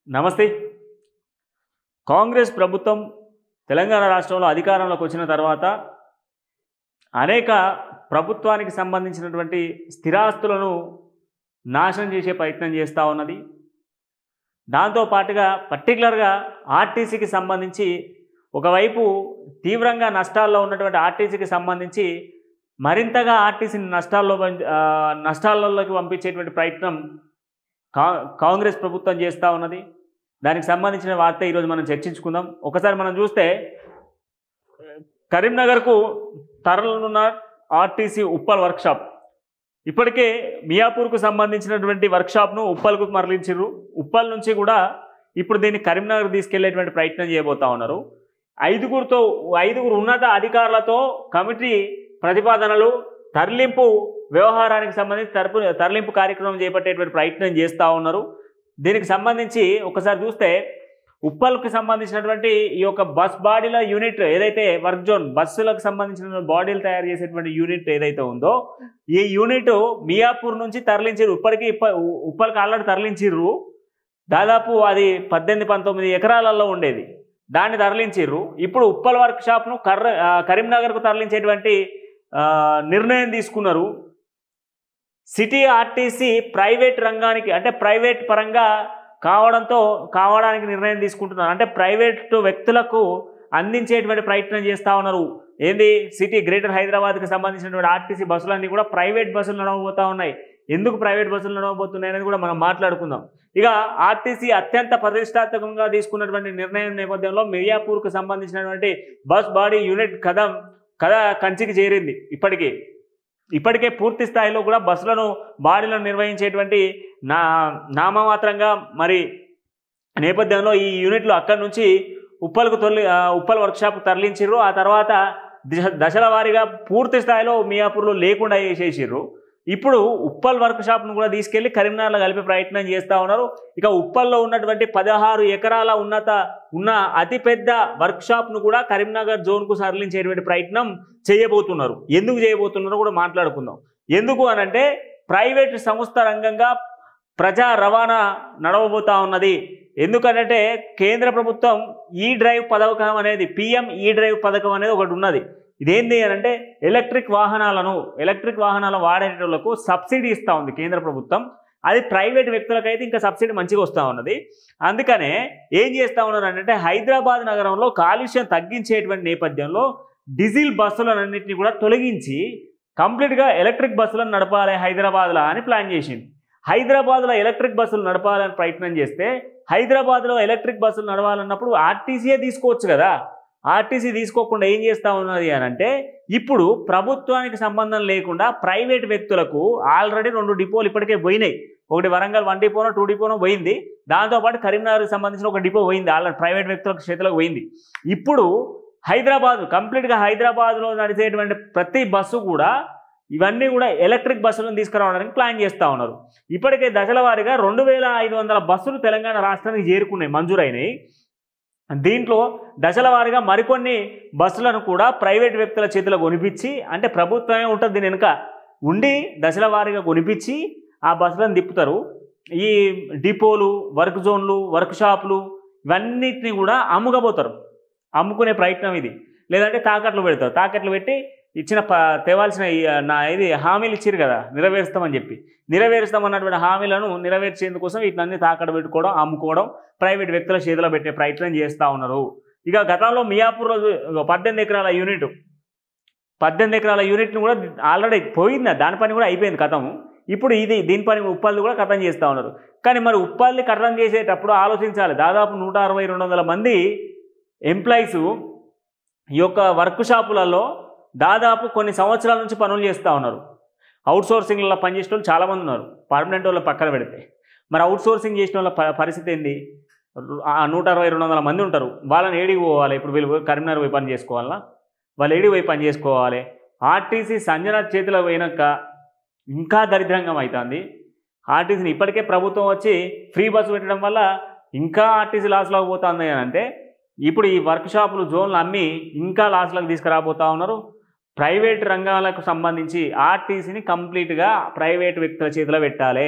నమస్తే. కాంగ్రెస్ ప్రభుత్వం తెలంగాణ రాష్ట్రంలో అధికారంలోకి వచ్చిన తర్వాత అనేక ప్రభుత్వానికి సంబంధించినటువంటి స్థిరాస్తులను నాశనం చేసే ప్రయత్నం చేస్తూ ఉన్నది. దాంతో పాటుగా పర్టికులర్గా ఆర్టీసీకి సంబంధించి ఒకవైపు తీవ్రంగా నష్టాల్లో ఉన్నటువంటి ఆర్టీసీకి సంబంధించి మరింతగా ఆర్టీసీని నష్టాలలోకి పంపించేటువంటి ప్రయత్నం కాంగ్రెస్ ప్రభుత్వం చేస్తూ ఉన్నది. దానికి సంబంధించిన వార్త ఈరోజు మనం చర్చించుకుందాం. ఒకసారి మనం చూస్తే కరీంనగర్కు తరలినున్న ఆర్టీసీ ఉప్పల్ వర్క్షాప్ ఇప్పటికే మియాపూర్కు సంబంధించినటువంటి వర్క్షాప్ను ఉప్పల్కు మరలించారు. ఉప్పల్ నుంచి కూడా ఇప్పుడు దీన్ని కరీంనగర్ తీసుకెళ్లేటువంటి ప్రయత్నం చేయబోతా ఉన్నారు. ఐదుగురు ఉన్నత అధికారులతో కమిటీ ప్రతిపాదనలు తరలింపు వ్యవహారానికి సంబంధించి తరలింపు కార్యక్రమం చేపట్టేటువంటి ప్రయత్నం చేస్తూ ఉన్నారు. దీనికి సంబంధించి ఒకసారి చూస్తే ఉప్పల్కి సంబంధించినటువంటి ఈ యొక్క బస్ బాడీల యూనిట్ ఏదైతే వర్క్ జోన్ బస్సులకు సంబంధించిన బాడీలు తయారు చేసేటువంటి యూనిట్ ఏదైతే ఉందో ఈ యూనిట్ మియాపూర్ నుంచి తరలించారు. ఇప్పటికీ ఉప్పల్కి ఆల్రెడీ తరలించిర్రు. దాదాపు అది 18-19 ఎకరాలలో ఉండేది. దాన్ని తరలించిర్రు. ఇప్పుడు ఉప్పల్ వర్క్ షాప్ను కరీంనగర్కు తరలించేటువంటి నిర్ణయం తీసుకున్నారు. సిటీ ఆర్టీసీ ప్రైవేట్ రంగానికి అంటే ప్రైవేట్ పరంగా కావడానికి నిర్ణయం తీసుకుంటున్నారు. అంటే ప్రైవేట్ వ్యక్తులకు అందించేటువంటి ప్రయత్నం చేస్తూ ఉన్నారు. ఏంది సిటీ గ్రేటర్ హైదరాబాద్కి సంబంధించినటువంటి ఆర్టీసీ బస్సులన్నీ కూడా ప్రైవేట్ బస్సులు నడవబోతూ ఉన్నాయి. ఎందుకు ప్రైవేట్ బస్సులు నడవబోతున్నాయి అనేది కూడా మనం మాట్లాడుకుందాం. ఇక ఆర్టీసీ అత్యంత ప్రతిష్టాత్మకంగా తీసుకున్నటువంటి నిర్ణయం నేపథ్యంలో మియాపూర్కు సంబంధించినటువంటి బస్ బాడీ యూనిట్ కథ కంచికి చేరింది. ఇప్పటికే పూర్తి స్థాయిలో కూడా బస్సులను బాడీలను నిర్వహించేటువంటి నామమాత్రంగా మరి నేపథ్యంలో ఈ యూనిట్లు అక్కడి నుంచి ఉప్పల్ వర్క్షాప్ తరలించారు. ఆ తర్వాత దశల వారీగా పూర్తి స్థాయిలో మియాపూర్లో లేకుండా చేసేసారు. ఇప్పుడు ఉప్పల్ వర్క్ షాప్ను కూడా తీసుకెళ్లి కరీంనగర్లో కలిపే ప్రయత్నం చేస్తూ ఉన్నారు. ఇక ఉప్పల్లో ఉన్నటువంటి 16 ఎకరాల ఉన్న అతిపెద్ద వర్క్ షాప్ను కూడా కరీంనగర్ జోన్కు తరలించేటువంటి ప్రయత్నం చేయబోతున్నారు. ఎందుకు చేయబోతున్నారో కూడా మాట్లాడుకుందాం. ఎందుకు అనంటే ప్రైవేట్ సంస్థ రంగంగా ప్రజా రవాణా నడవబోతా ఉన్నది. ఎందుకంటే కేంద్ర ప్రభుత్వం ఈ డ్రైవ్ పథకం అనేది పిఎం ఈ డ్రైవ్ పథకం అనేది ఒకటి ఉన్నది. ఇదేంటి అనంటే ఎలక్ట్రిక్ వాహనాల వాడేటోళ్లకు సబ్సిడీ ఇస్తూ ఉంది కేంద్ర ప్రభుత్వం. అది ప్రైవేట్ వ్యక్తులకైతే ఇంకా సబ్సిడీ మంచిగా వస్తూ ఉన్నది. అందుకనే ఏం చేస్తూ ఉన్నారు అంటే హైదరాబాద్ నగరంలో కాలుష్యం తగ్గించేటువంటి నేపథ్యంలో డీజిల్ బస్సులన్నింటినీ కూడా తొలగించి కంప్లీట్గా ఎలక్ట్రిక్ బస్సులను నడపాలి హైదరాబాద్లో అని ప్లాన్ చేసింది. హైదరాబాద్లో ఎలక్ట్రిక్ బస్సులు నడపాలని ప్రయత్నం చేస్తే హైదరాబాద్లో ఎలక్ట్రిక్ బస్సులు నడవాలన్నప్పుడు ఆర్టీసీయే తీసుకోవచ్చు కదా. ఆర్టీసీ తీసుకోకుండా ఏం చేస్తూ ఉన్నది అని అంటే ఇప్పుడు ప్రభుత్వానికి సంబంధం లేకుండా ప్రైవేట్ వ్యక్తులకు ఆల్రెడీ 2 డిపోలు ఇప్పటికే పోయినాయి. ఒకటి వరంగల్ 1 డిపోనో 2 డిపోనో పోయింది. దాంతోపాటు కరీంనగర్కి సంబంధించిన ఒక డిపో పోయింది. ఆల్రెడీ ప్రైవేట్ వ్యక్తులకు చేతులకు పోయింది. ఇప్పుడు కంప్లీట్గా హైదరాబాద్లో నడిచేటువంటి ప్రతి బస్సు కూడా ఇవన్నీ కూడా ఎలక్ట్రిక్ బస్సులను తీసుకురావడానికి ప్లాన్ చేస్తూ ఉన్నారు. ఇప్పటికే దశల వారీగా 2500 బస్సులు తెలంగాణ రాష్ట్రానికి చేరుకున్నాయి, మంజూరైనాయి. దీంట్లో దశల వారీగా మరికొన్ని బస్సులను కూడా ప్రైవేట్ వ్యక్తుల చేతిలో కొనిపించి అంటే ప్రభుత్వమే ఉంటుంది దీని వెనుక ఉండి దశల వారీగా కొనిపించి ఆ బస్సులను తిప్పుతారు. ఈ డిపోలు, వర్క్ జోన్లు, వర్క్ షాపులు ఇవన్నిటిని కూడా అమ్ముకునే ప్రయత్నం ఇది. లేదంటే తాకట్లు పెడతారు. తాకట్లు పెట్టి తేవాల్సిన హామీలు ఇచ్చారు కదా నెరవేరుస్తామన్నటువంటి హామీలను నెరవేర్చేందుకోసం వీటిని తాకట్టు పెట్టుకోవడం, అమ్ముకోవడం, ప్రైవేట్ వ్యక్తుల చేతిలో పెట్టే ప్రయత్నం చేస్తూ ఉన్నారు. ఇక గతంలో మియాపూర్లో 18 ఎకరాల యూనిట్ను కూడా ఆల్రెడీ పోయింది. దాని పని కూడా అయిపోయింది కథం. ఇప్పుడు దీని పని ఉప్పల్ది కూడా కథం చేస్తూ ఉన్నారు. కానీ మరి ఉప్పల్ని కథం చేసేటప్పుడు ఆలోచించాలి. దాదాపు 160-200 మంది ఎంప్లాయీస్ ఈ యొక్క వర్క్ షాపులలో దాదాపు కొన్ని సంవత్సరాల నుంచి పనులు చేస్తూ ఉన్నారు. అవుట్సోర్సింగ్లో పనిచేసే వాళ్ళు చాలామంది ఉన్నారు. పర్మనెంట్ వాళ్ళు పక్కన పెడితే మరి అవుట్సోర్సింగ్ చేసిన వాళ్ళ పరిస్థితి ఏంది? 160-200 మంది ఉంటారు. వాళ్ళని ఏడికి పోవాలి? ఇప్పుడు వీళ్ళు కరీంనగర్ పోయి పని చేసుకోవాలా? వాళ్ళు ఏడికి పోయి పని చేసుకోవాలి? ఆర్టీసీ సంజన చేతిలో పోయినాక ఇంకా దరిద్రంగా అవుతుంది. ఆర్టీసీని ఇప్పటికే ప్రభుత్వం వచ్చి ఫ్రీ బస్సు పెట్టడం వల్ల ఇంకా ఆర్టీసీ లాస్లోకి పోతుంది అని అంటే ఇప్పుడు ఈ వర్క్ షాపులు జోన్లు అమ్మి ఇంకా లాస్లోకి తీసుకురాబోతూ ఉన్నారు. ప్రైవేట్ రంగాలకు సంబంధించి ఆర్టీసీని కంప్లీట్గా ప్రైవేట్ వ్యక్తుల చేతిలో పెట్టాలి.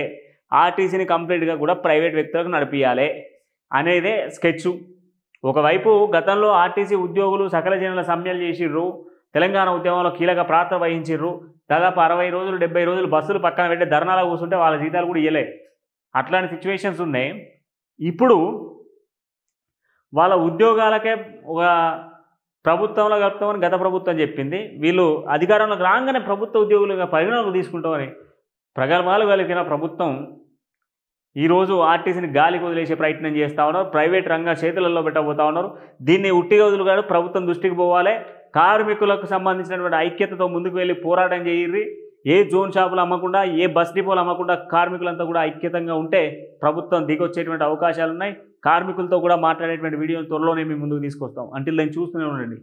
ఆర్టీసీని కంప్లీట్గా కూడా ప్రైవేట్ వ్యక్తులకు నడిపియాలి అనేదే స్కెచ్. ఒకవైపు గతంలో ఆర్టీసీ ఉద్యోగులు సకల జనుల సమ్మెలు చేసిర్రు, తెలంగాణ ఉద్యమంలో కీలక పాత్ర వహించిర్రు, దాదాపు 60 రోజులు 70 రోజులు బస్సులు పక్కన పెట్టి ధర్నాలో కూర్చుంటే వాళ్ళ జీతాలు కూడా ఇవ్వలే. అట్లాంటి సిచ్యువేషన్స్ ఉన్నాయి. ఇప్పుడు వాళ్ళ ఉద్యోగాలకే ఒక ప్రభుత్వంలో కలుపుతామని గత ప్రభుత్వం చెప్పింది. వీళ్ళు అధికారంలోకి రాగానే ప్రభుత్వ ఉద్యోగులుగా పరిగణనకు తీసుకుంటామని ప్రగల్భాలు కలిగిన ప్రభుత్వం ఈరోజు ఆర్టీసీని గాలికి వదిలేసే ప్రయత్నం చేస్తూ ఉన్నారు. ప్రైవేట్ రంగ చేతులలో పెట్టబోతా ఉన్నారు. దీన్ని ఉట్టిగా వదులుగాడు ప్రభుత్వం దృష్టికి పోవాలి. కార్మికులకు సంబంధించినటువంటి ఐక్యతతో ముందుకు వెళ్ళి పోరాటం చేయిర్రి. ఏ జోన్ షాపులు అమ్మకుండా, ఏ బస్ డిపోలు అమ్మకుండా కార్మికులంతా కూడా ఐక్యతంగా ఉంటే ప్రభుత్వం దిగొచ్చేటువంటి అవకాశాలు ఉన్నాయి. కార్మికులతో కూడా మాట్లాడేటువంటి వీడియోని త్వరలోనే మేము ముందుకు తీసుకొస్తాం. అంటిల్ దాన్ని చూస్తూనే ఉండండి.